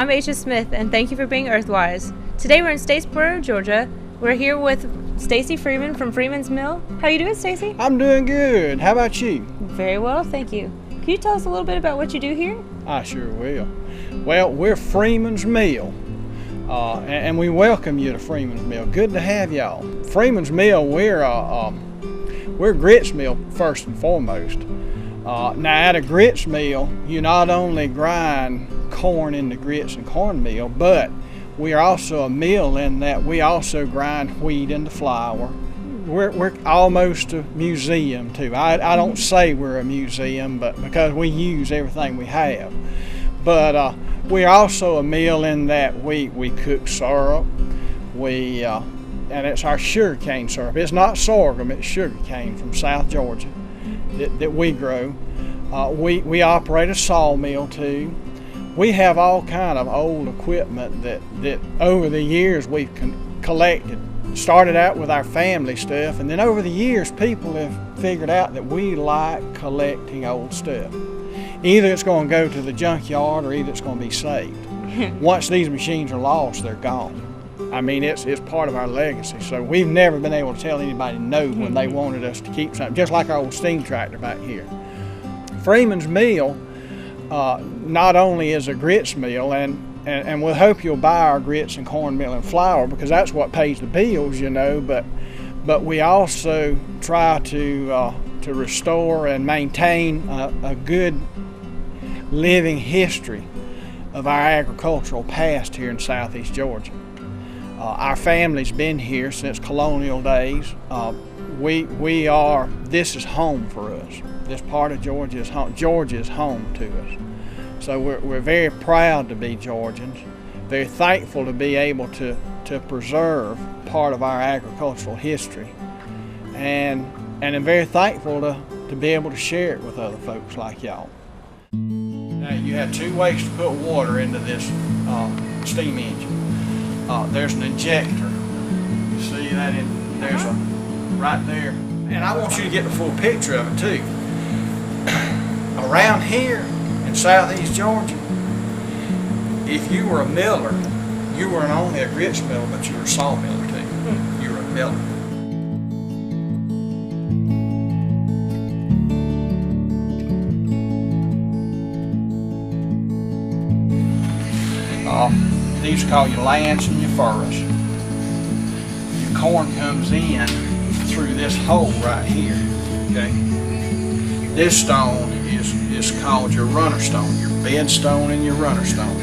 I'm Aisha Smith, and thank you for being EarthWise. Today we're in Statesboro, Georgia. We're here with Stacy Freeman from Freeman's Mill. How you doing, Stacy? I'm doing good. How about you? Very well, thank you. Can you tell us a little bit about what you do here? I sure will. Well, we're Freeman's Mill, and we welcome you to Freeman's Mill. Good to have y'all. Freeman's Mill, we're a grits mill first and foremost. Now at a grits mill, you not only grind corn into grits and cornmeal, but we are also a mill in that we also grind wheat into flour. We're almost a museum too. I don't say we're a museum, but because we use everything we have. But we're also a mill in that we cook syrup. And it's our sugarcane syrup. It's not sorghum, it's sugarcane from South Georgia that we grow. We operate a sawmill too. We have all kind of old equipment that over the years we've collected. Started out with our family stuff, and then over the years people have figured out that we like collecting old stuff. Either it's going to go to the junkyard or either it's going to be saved. Once these machines are lost, they're gone. I mean, it's part of our legacy, so we've never been able to tell anybody no when they wanted us to keep something, just like our old steam tractor back here. Freeman's Mill not only is a grits mill, and we'll hope you'll buy our grits and cornmeal and flour because that's what pays the bills, you know, but we also try to restore and maintain a good living history of our agricultural past here in southeast Georgia. Our family's been here since colonial days. This is home for us. This part of Georgia is home. Georgia is home to us. So we're very proud to be Georgians, very thankful to be able to preserve part of our agricultural history, and I'm very thankful to be able to share it with other folks like y'all. Now you have two ways to put water into this steam engine. There's an injector. You see that? There's a right there. And I want you to get the full picture of it too. Around here in southeast Georgia, if you were a miller, you weren't only a grits miller, but you were a sawmiller too. You were a miller. These are called your lance and your furrows. Your corn comes in through this hole right here, okay? This stone is called your runner stone, your bed stone and your runner stone.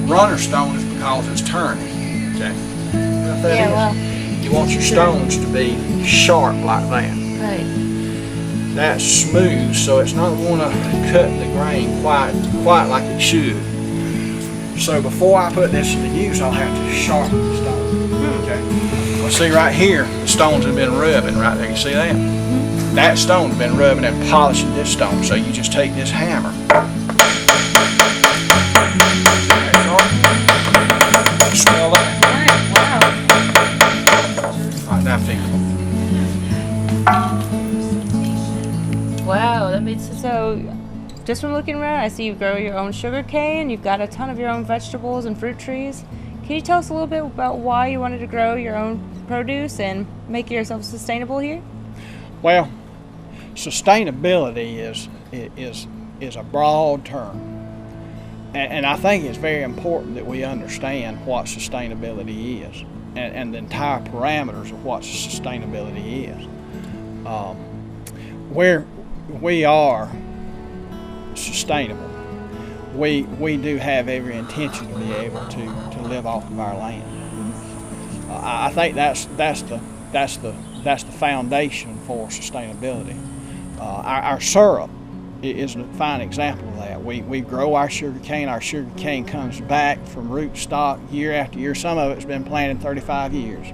Runner stone is because it's turning, okay? You want your stones to be sharp like that. Right. That's smooth, so it's not going to cut the grain quite like it should. So before I put this into use, I'll have to sharpen the stone. Okay. Well, see right here, the stones have been rubbing right there. You see that? That stone's been rubbing and polishing this stone. So you just take this hammer. Smell that? Wow. All right, now feel it. Wow, that makes it so. Just from looking around, I see you grow your own sugar cane. You've got a ton of your own vegetables and fruit trees. Can you tell us a little bit about why you wanted to grow your own produce and make yourself sustainable here? Well, sustainability is a broad term, and I think it's very important that we understand what sustainability is and the entire parameters of what sustainability is. We are sustainable. We do have every intention to be able to live off of our land. I think that's the foundation for sustainability. Our syrup is a fine example of that. We grow our sugar cane. Our sugar cane comes back from root stock year after year. Some of it's been planted 35 years.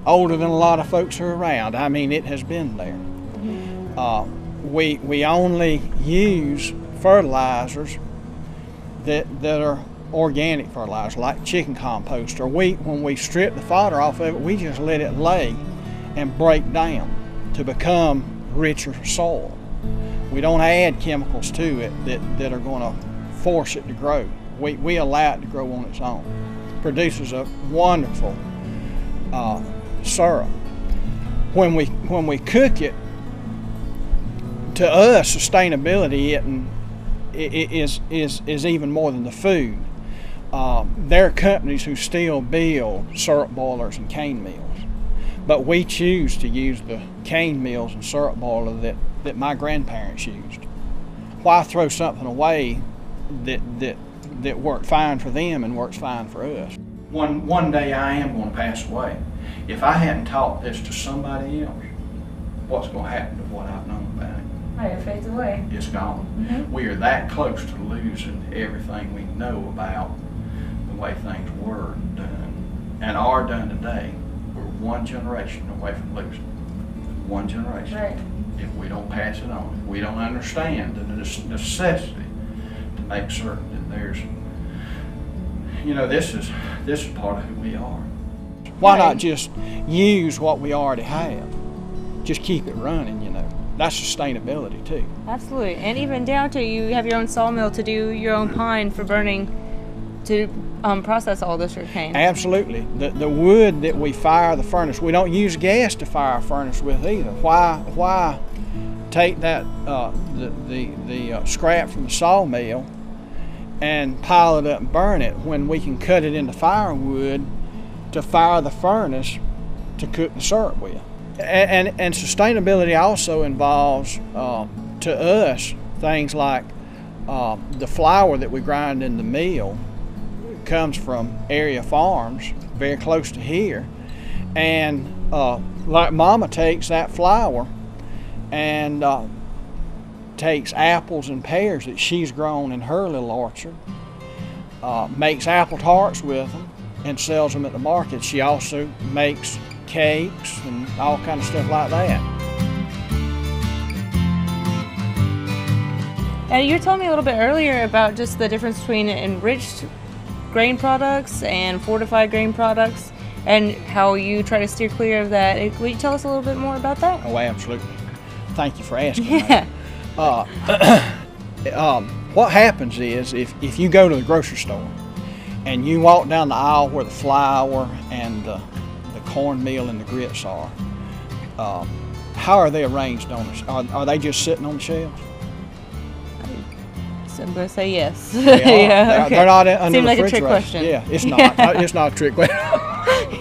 Older than a lot of folks who are around. I mean, it has been there. We only use fertilizers that are organic fertilizers, like chicken compost or wheat. When we strip the fodder off of it, we just let it lay and break down to become richer soil. We don't add chemicals to it that are going to force it to grow. We allow it to grow on its own. Produces a wonderful syrup. When we cook it, to us, sustainability is even more than the food. There are companies who still build syrup boilers and cane mills, but we choose to use the cane mills and syrup boiler that my grandparents used. Why throw something away that worked fine for them and works fine for us? One day I am going to pass away. If I hadn't taught this to somebody else, what's going to happen to what I've known about it? Right, it fades away. It's gone. Mm-hmm. We are that close to losing everything we know about the way things were done and are done today. We're one generation away from losing. One generation. Right. If we don't pass it on, if we don't understand the necessity to make certain that there's, this is part of who we are. Why not just use what we already have? Just keep it running, That's sustainability too. Absolutely, and even down to you have your own sawmill to do your own pine for burning to process all this sugar cane. Absolutely. The wood that we fire the furnace, we don't use gas to fire our furnace with either. Why take that the scrap from the sawmill and pile it up and burn it when we can cut it into firewood to fire the furnace to cook the syrup with? And sustainability also involves, to us, things like the flour that we grind in the mill comes from area farms very close to here. And like Mama takes that flour and takes apples and pears that she's grown in her little orchard, makes apple tarts with them and sells them at the market. She also makes cakes and all kind of stuff like that. And you were telling me a little bit earlier about just the difference between enriched grain products and fortified grain products and how you try to steer clear of that. Will you tell us a little bit more about that? Oh, absolutely. Thank you for asking. Yeah. What happens is if you go to the grocery store and you walk down the aisle where the flour and the cornmeal and the grits are, how are they arranged on this? Are they just sitting on the shelves? So I'm going to say yes. They are. Yeah, okay. They're not under Seemed the like a trick refrigerator. question. Yeah, it's not. Yeah. It's not a trick question.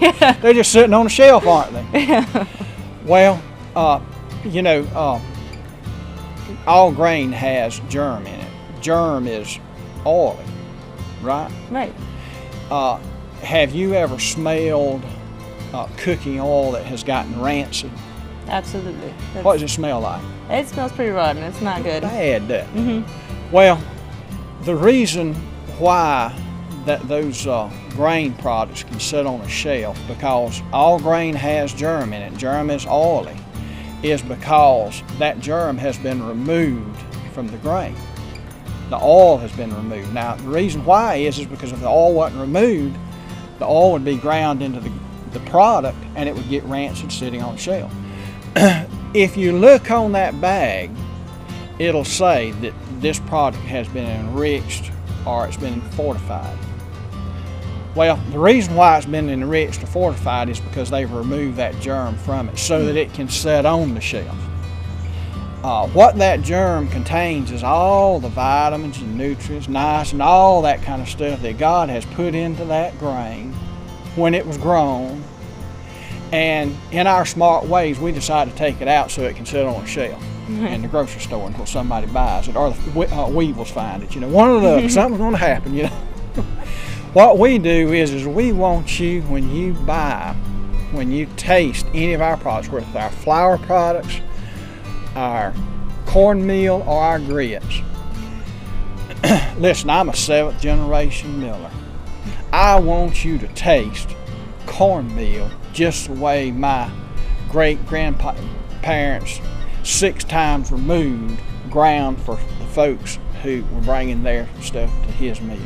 Yeah. They're just sitting on the shelf, aren't they? Yeah. Well, all grain has germ in it. Germ is oily, right? Right. Have you ever smelled cooking oil that has gotten rancid? Absolutely. What does it smell like? It smells pretty rotten. It's not good. Bad, doesn't it? Mm-hmm. Well, the reason why those grain products can sit on a shelf, because all grain has germ in it, germ is oily, is because that germ has been removed from the grain. The oil has been removed. Now, the reason why is because if the oil wasn't removed, the oil would be ground into the product and it would get rancid sitting on the shelf. If you look on that bag, it'll say that this product has been enriched or it's been fortified. Well, the reason why it's been enriched or fortified is because they've removed that germ from it so that it can sit on the shelf. What that germ contains is all the vitamins and nutrients, niacin, and all that kind of stuff that God has put into that grain when it was grown. And in our smart ways, we decide to take it out so it can sit on a shelf in the grocery store until somebody buys it, or the weevils find it. One of the other, something's going to happen. What we do is we want you, when you taste any of our products, whether it's our flour products, our cornmeal, or our grits. Listen, I'm a 7th generation miller. I want you to taste cornmeal just the way my great-grandparents, 6 times removed, ground for the folks who were bringing their stuff to his mill.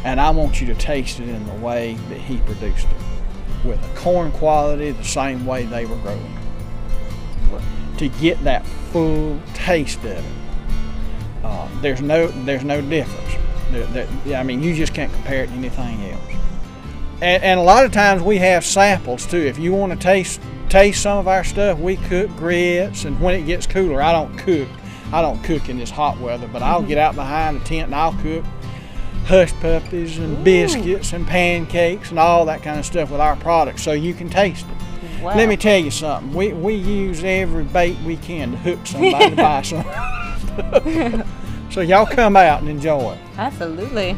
And I want you to taste it in the way that he produced it, with the corn quality the same way they were growing, to get that full taste of it. There's no difference. I mean, you just can't compare it to anything else. And a lot of times we have samples too. If you want to taste some of our stuff, we cook grits, and when it gets cooler, I don't cook in this hot weather, but I'll get out behind the tent and I'll cook hush puppies and biscuits and pancakes and all that kind of stuff with our products, so you can taste it. Wow. Let me tell you something. We use every bait we can to hook somebody to buy some. So y'all come out and enjoy it. Absolutely.